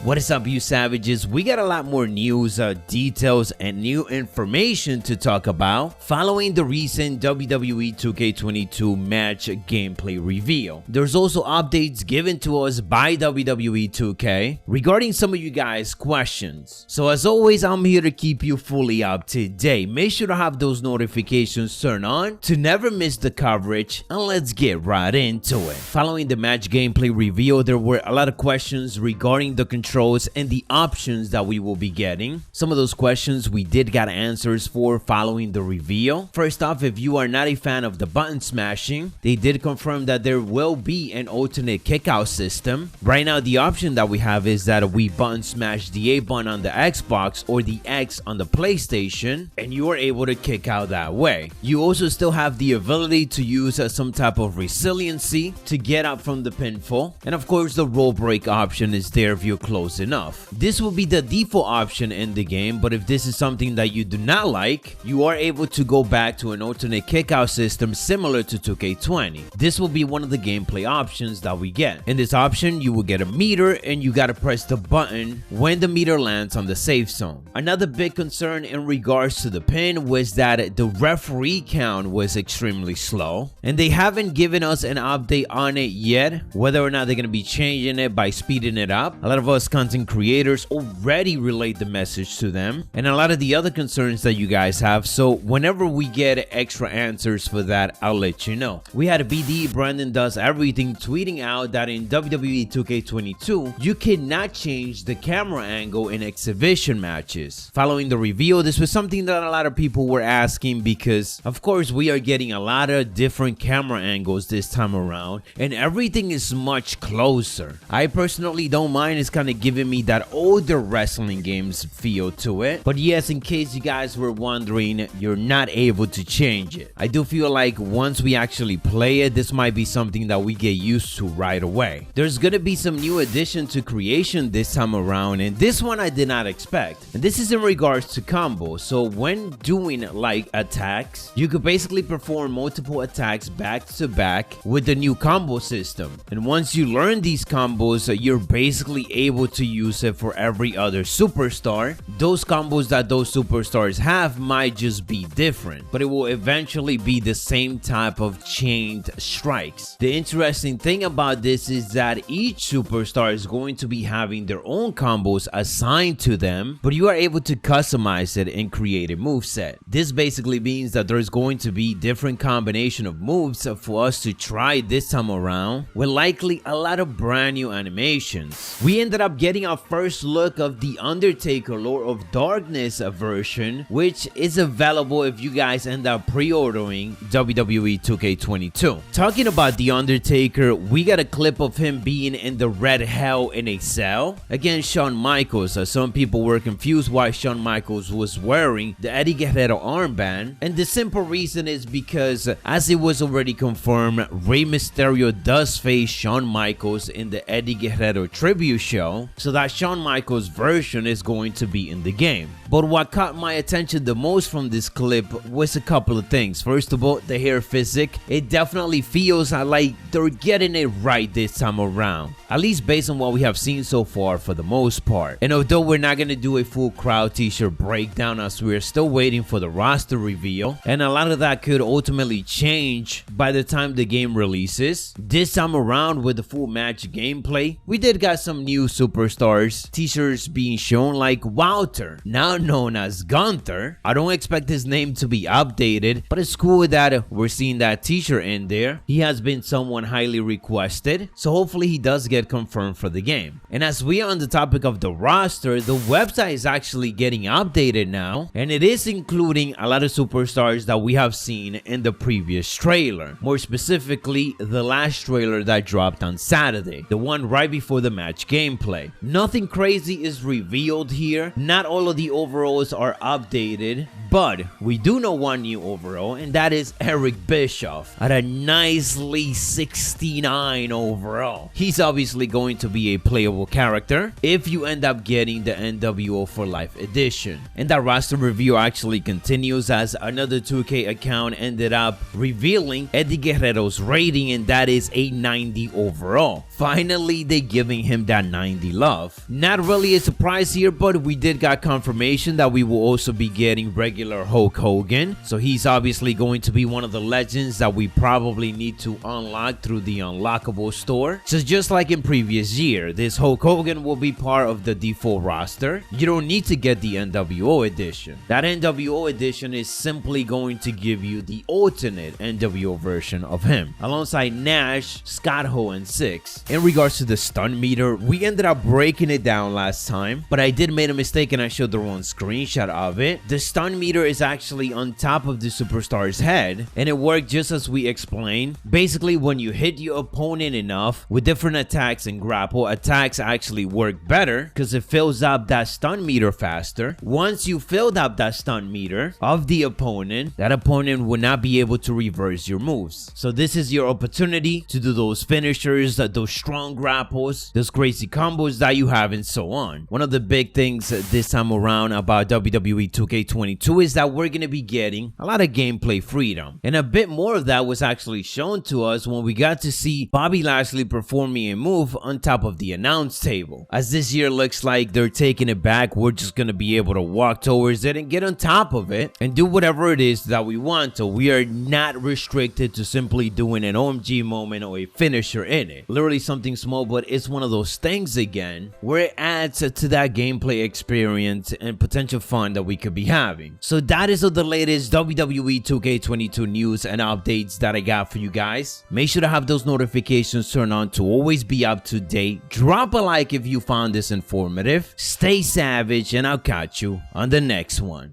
What is up, you savages? We got a lot more news, details, and new information to talk about following the recent WWE 2K22 match gameplay reveal. There's also updates given to us by WWE 2K regarding some of you guys' questions. So as always, I'm here to keep you fully up to date. Make sure to have those notifications turned on to never miss the coverage, and let's get right into it. Following the match gameplay reveal, there were a lot of questions regarding the controls and the options that we will be getting. Some of those questions we did get answers for following the reveal. First off, if you are not a fan of the button smashing, they did confirm that there will be an alternate kickout system. Right now, the option that we have is that we button smash the A button on the Xbox or the X on the PlayStation, and you are able to kick out that way. You also still have the ability to use some type of resiliency to get up from the pinfall, and of course the roll break option is there if you're close enough. This will be the default option in the game, but if this is something that you do not like, you are able to go back to an alternate kickout system similar to 2K20. This will be one of the gameplay options that we get. In this option, you will get a meter and you gotta press the button when the meter lands on the safe zone. Another big concern in regards to the pin was that the referee count was extremely slow, and they haven't given us an update on it yet, whether or not they're gonna be changing it by speeding it up. A lot of us content creators already relayed the message to them, and a lot of the other concerns that you guys have, so whenever we get extra answers for that, I'll let you know. We had a BD Brandon Does Everything tweeting out that in WWE 2K22 you cannot change the camera angle in exhibition matches. Following the reveal, this was something that a lot of people were asking because of course we are getting a lot of different camera angles this time around, and everything is much closer. I personally don't mind. It's kind of giving me that older wrestling games feel to it, but yes, in case you guys were wondering, you're not able to change it. I do feel like once we actually play it, this might be something that we get used to right away. There's gonna be some new addition to creation this time around, and this one I did not expect, and this is in regards to combos. So when doing like attacks, you could basically perform multiple attacks back to back with the new combo system, and once you learn these combos, you're basically able to use it for every other superstar. Those combos that those superstars have might just be different, but it will eventually be the same type of chained strikes. The interesting thing about this is that each superstar is going to be having their own combos assigned to them, but you are able to customize it and create a moveset. This basically means that there's going to be different combination of moves for us to try this time around, with likely a lot of brand new animations. We ended up getting our first look of the Undertaker Lord of Darkness version, which is available if you guys end up pre-ordering WWE 2K22. Talking about the Undertaker, we got a clip of him being in the red hell in a cell against Shawn Michaels. Some people were confused why Shawn Michaels was wearing the Eddie Guerrero armband, and the simple reason is because, as it was already confirmed, Rey Mysterio does face Shawn Michaels in the Eddie Guerrero tribute show, so that Shawn Michaels version is going to be in the game. But what caught my attention the most from this clip was a couple of things. First of all, the hair physic. It definitely feels like they're getting it right this time around, at least based on what we have seen so far for the most part. And although we're not going to do a full crowd t-shirt breakdown as we're still waiting for the roster reveal, and a lot of that could ultimately change by the time the game releases, this time around with the full match gameplay, we did got some new superstars t-shirts being shown, like Walter, now known as Gunther. I don't expect his name to be updated, but it's cool that we're seeing that t-shirt in there. He has been someone highly requested, so hopefully he does get confirmed for the game. And as we are on the topic of the roster, the website is actually getting updated now, and it is including a lot of superstars that we have seen in the previous trailer. More specifically, the last trailer that dropped on Saturday, the one right before the match gameplay. Nothing crazy is revealed here. Not all of the overalls are updated, but we do know one new overall, and that is Eric Bischoff at a nicely 69 overall. He's obviously going to be a playable character if you end up getting the NWO for Life edition. And that roster review actually continues as another 2K account ended up revealing Eddie Guerrero's rating, and that is a 90 overall. finally they giving him that 90 love. Not really a surprise here, but we did got confirmation that we will also be getting regular Hulk Hogan. So he's obviously going to be one of the legends that we probably need to unlock through the unlockable store. So just like in previous year, this Hulk Hogan will be part of the default roster. You don't need to get the NWO edition. That NWO edition is simply going to give you the alternate NWO version of him, alongside Nash, Scott Hall, and Six. In regards to the stun meter, we ended up breaking it down last time, but I did make a mistake and I showed the wrong screenshot of it. The stun meter is actually on top of the superstar's head, and it worked just as we explained. Basically, when you hit your opponent enough with different attacks and grapple, attacks actually work better because it fills up that stun meter faster. Once you filled up that stun meter of the opponent, that opponent will not be able to reverse your moves. So this is your opportunity to do those finishers, those strong grapples, those crazy combos that you have, and so on. One of the big things this time around about WWE 2K22 is that we're going to be getting a lot of gameplay freedom, and a bit more of that was actually shown to us when we got to see Bobby Lashley performing a move on top of the announce table. As this year looks like they're taking it back, we're just going to be able to walk towards it and get on top of it and do whatever it is that we want. So we are not restricted to simply doing an OMG moment or a finisher in it. Literally something small, but it's one of those things again where it adds to that gameplay experience and potential fun that we could be having. So that is all the latest WWE 2K22 news and updates that I got for you guys. Make sure to have those notifications turned on to always be up to date. Drop a like if you found this informative. Stay savage, and I'll catch you on the next one.